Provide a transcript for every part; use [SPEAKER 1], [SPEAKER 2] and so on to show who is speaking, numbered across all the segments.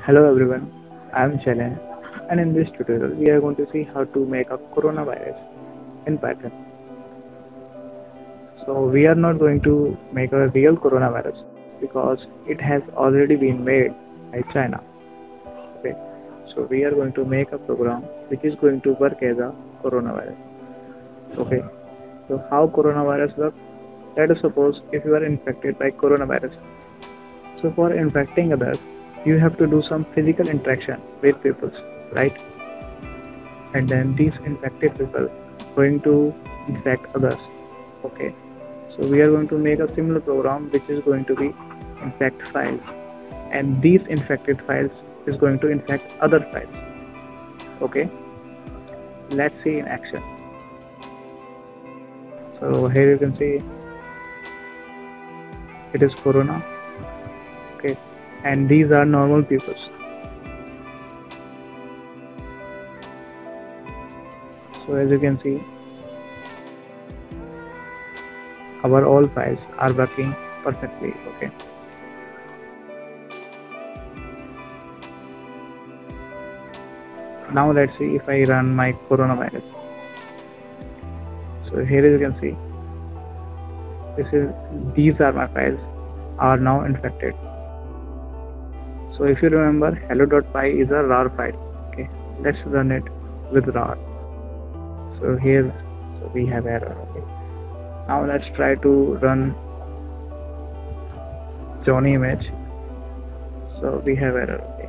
[SPEAKER 1] Hello everyone, I am Shailen, and in this tutorial we are going to see how to make a coronavirus in Python. So we are not going to make a real coronavirus because it has already been made by China. Okay, so we are going to make a program which is going to work as a coronavirus. Okay, so how coronavirus works? Let us suppose if you are infected by coronavirus. So for infecting others, you have to do some physical interaction with people, right? And then these infected people going to infect others. Okay, so we are going to make a similar program which is going to be infect files, and these infected files is going to infect other files. Okay, let's see in action. So here you can see it is corona. Okay, and these are normal people. So as you can see, our all files are working perfectly. Okay, now let's see if I run my coronavirus. So here you can see these are my files are now infected. So if you remember, hello.py is a rar file. Okay, let's run it with rar. So here we have error. Okay, now let's try to run Johnny image. So we have error. Okay,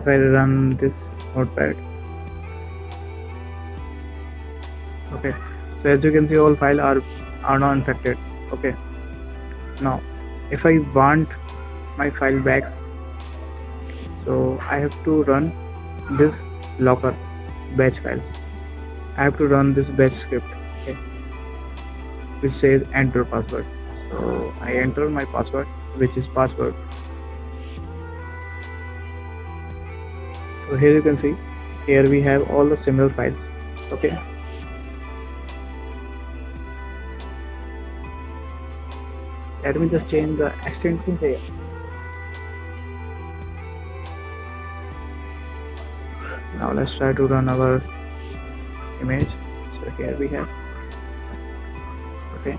[SPEAKER 1] if I run this notepad, okay, so as you can see all files are now infected. Okay, now if I want my file back, so I have to run this locker batch file. I have to run this batch script, okay, which says enter password. So I enter my password, which is password. So here you can see, here we have all the similar files. Okay, let me just change the extension here. Now let's try to run our image. So here we have, okay,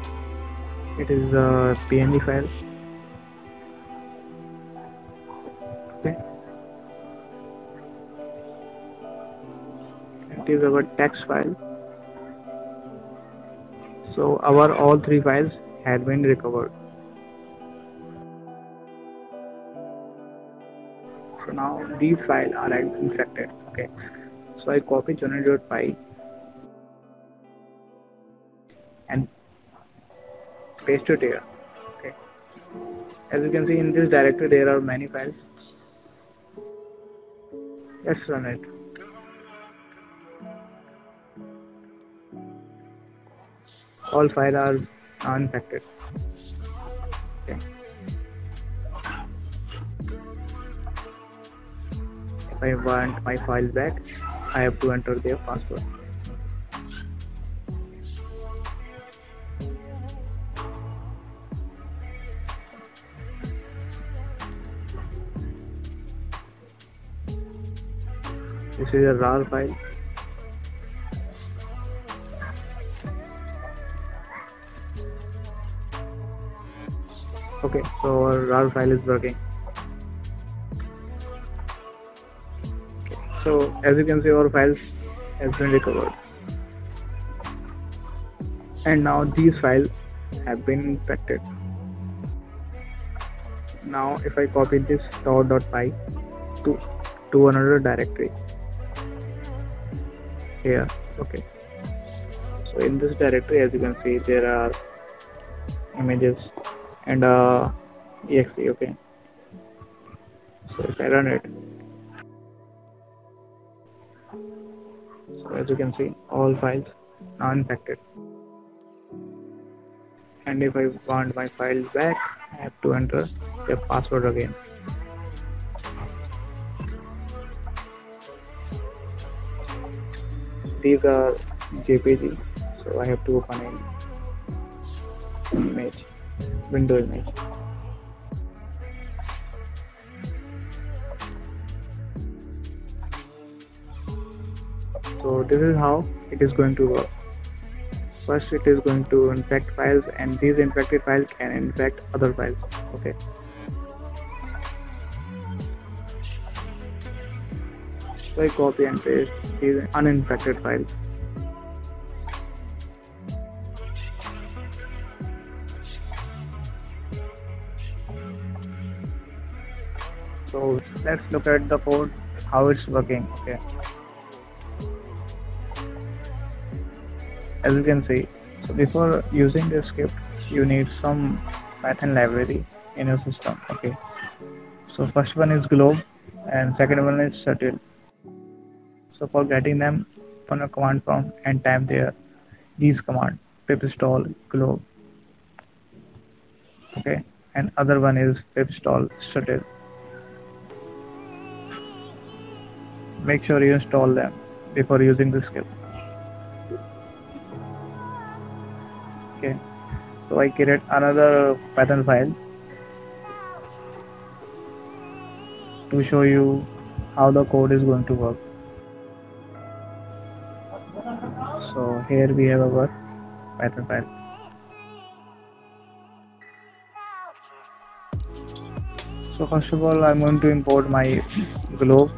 [SPEAKER 1] it is a PNG file. Okay, it is our text file. So our all three files had been recovered. So now these files are infected. Okay, so I copy journal.py and paste it here. Okay, as you can see in this directory there are many files. Let's run it. All files are infected. Okay, if I want my file back, I have to enter their password. This is a rar file. Okay, so our rar file is working. Okay, so as you can see our files has been recovered, and now these files have been infected. Now if I copy this .py to another directory here. Okay, so in this directory as you can see there are images and exe. Okay, so if I run it, so as you can see all files are infected, and if I want my files back, I have to enter the password again. These are JPG, so I have to open an image, window image. So this is how it is going to work. First it is going to infect files, and these infected files can infect other files. Okay. So I copy and paste these uninfected files. So let's look at the code, how it's working. Okay. As you can see, so before using this script, you need some Python library in your system. Okay. So first one is globe and second one is shuttle. So for getting them, open a command prompt and type there these commands: pip install globe. Okay. And other one is pip install shuttle. Make sure you install them before using the script. Okay, so I create another Python file to show you how the code is going to work. So here we have our Python file. So first of all, I'm going to import my globe.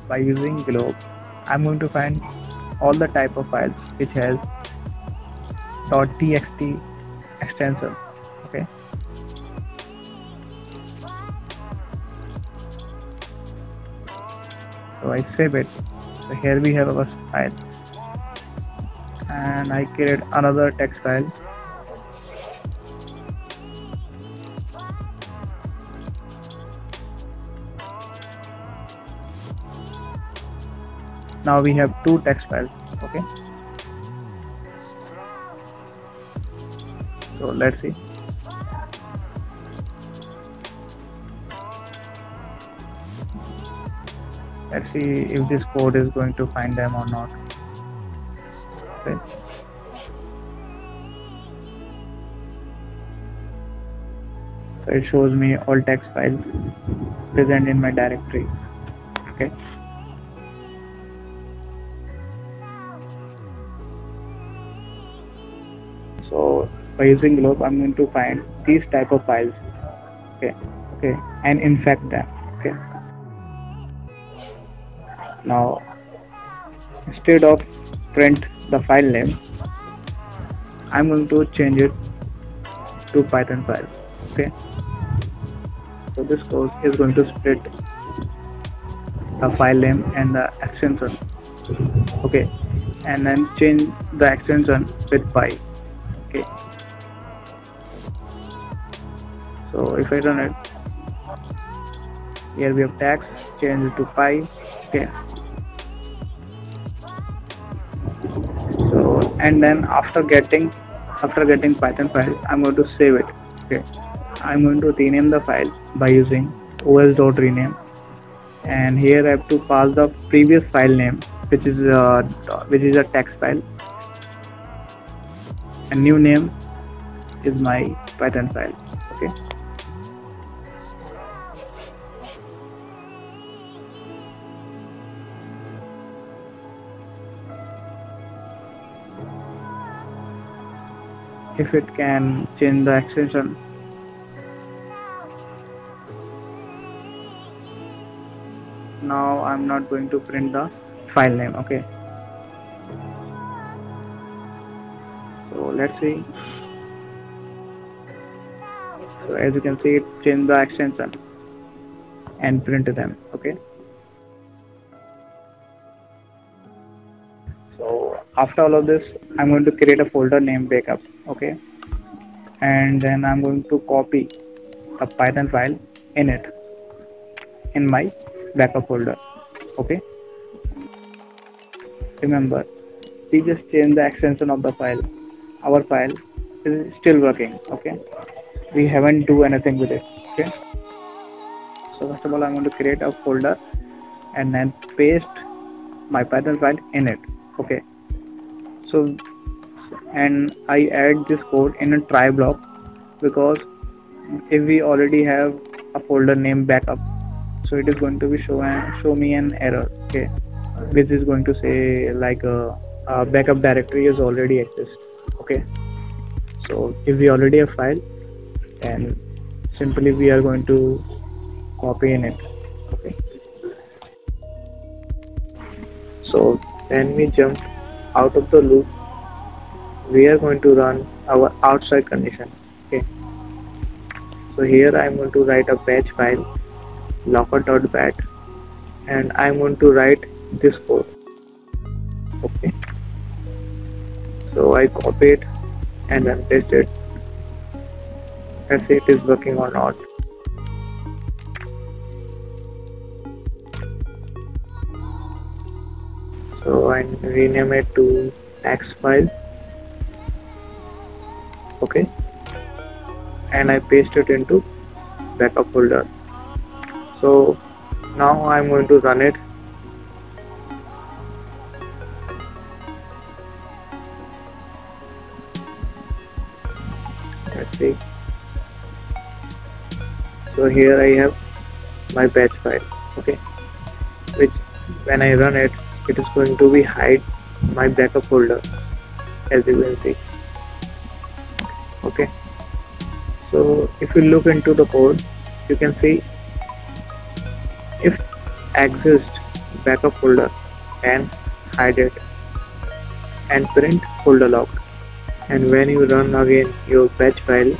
[SPEAKER 1] By using globe, I'm going to find all the type of files which has .txt extension. Okay. So I save it. So here we have our file, and I create another text file. Now we have two text files. Okay. So let's see. Let's see if this code is going to find them or not. Okay. So it shows me all text files present in my directory. Okay. So by using globe, I'm going to find these type of files. Okay, and infect them. Okay. Now instead of print the file name, I'm going to change it to Python file. Okay. So this code is going to split the file name and the extension. Okay, and then change the extension with py. Okay. So if I run it, here we have text, change it to py. Okay. So and then after getting Python file, I'm going to save it. Okay. I'm going to rename the file by using os.rename, and here I have to pass the previous file name, which is a text file, and new name is my Python file. Okay. If it can change the extension, now I'm not going to print the file name. Okay. So let's see. So as you can see, it changed the extension and print them. Okay. So after all of this, I'm going to create a folder named backup. Okay. And then I'm going to copy a Python file in it, in my backup folder. Okay. Remember, we just changed the extension of the file. Our file is still working. Okay. We haven't do anything with it. Okay. So first of all, I'm going to create a folder and then paste my Python file in it. Okay. So and I add this code in a try block, because if we already have a folder named backup, so it is going to be show me an error. Okay. which is going to say like a backup directory is already exist. Okay, so if we already have file, then simply we are going to copy in it. Okay, so when we jump out of the loop, we are going to run our outside condition. Okay, so here I am going to write a batch file locker.bat, and I am going to write this code. Okay, so I copy it and then paste it. Let's see it is working or not. So I rename it to X file. Okay, and I paste it into backup folder. So now I'm going to run it. Let's see. So here I have my batch file. Okay, which when I run it, it is going to be hide my backup folder, as you can see. Okay, so if you look into the code, you can see if exist backup folder and hide it and print folder locked, and when you run again your batch file,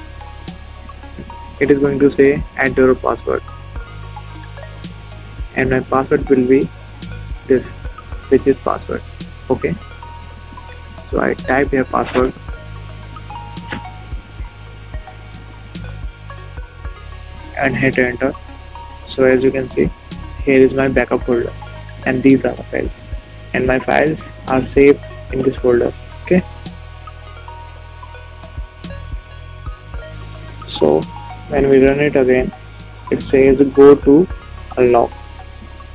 [SPEAKER 1] it is going to say enter your password, and my password will be this, which is password. Okay, so I type here password and hit enter. So as you can see, here is my backup folder and these are my files, and my files are saved in this folder. Okay, so when we run it again, it says go to unlock.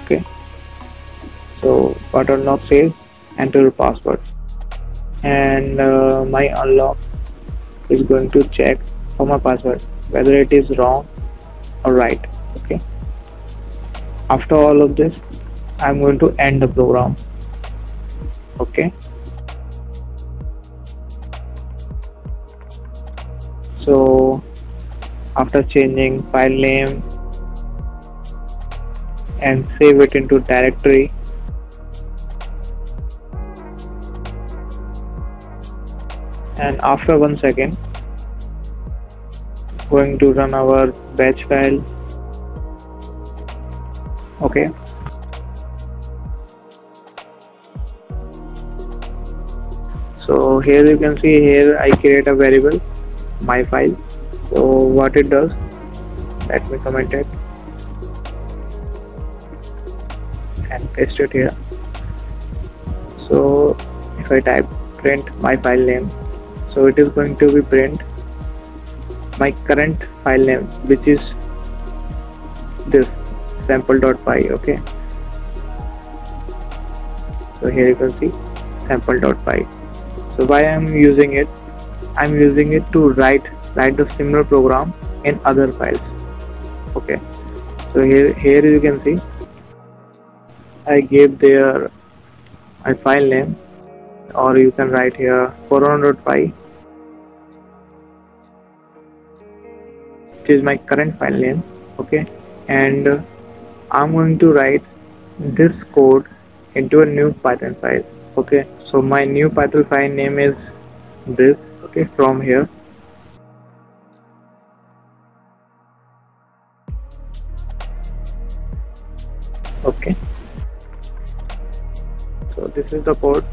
[SPEAKER 1] Okay, so what unlock says enter your password, and my unlock is going to check for my password whether it is wrong or right. Okay, after all of this, I'm going to end the program. Okay, so after changing file name and save it into directory, and after 1 second going to run our batch file. Okay, so here you can see, here I create a variable my file. So what it does, let me comment it and paste it here. So if I type print my file name, so it is going to be print my current file name, which is this sample.py. Okay, so here you can see sample.py. So why I am using it, I am using it to write the similar program in other files. Okay, so here you can see I gave there a file name, or you can write here corona.py, which is my current file name. Okay, and I'm going to write this code into a new Python file. Okay, so my new Python file name is this. Okay, from here, okay, so this is the code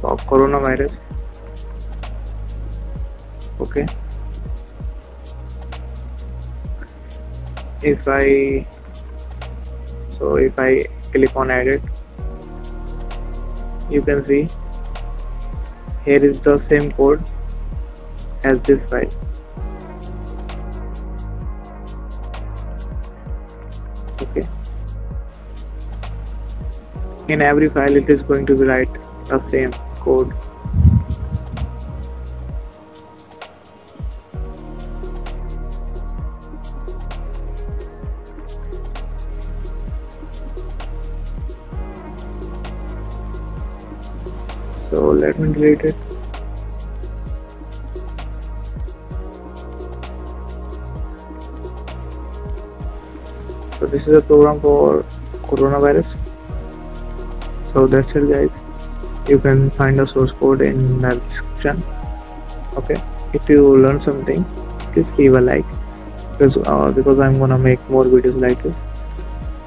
[SPEAKER 1] of coronavirus. Okay, if I click on edit, you can see here is the same code as this file. Okay, in every file it is going to be write the same code. So let me delete it. So this is a program for coronavirus. So that's it guys. You can find the source code in the description. Okay, if you learn something, please leave a like, because I'm gonna make more videos like this.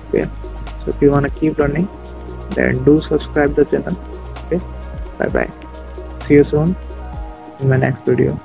[SPEAKER 1] Okay, so if you wanna keep learning, then do subscribe the channel. Okay, bye bye, see you soon in my next video.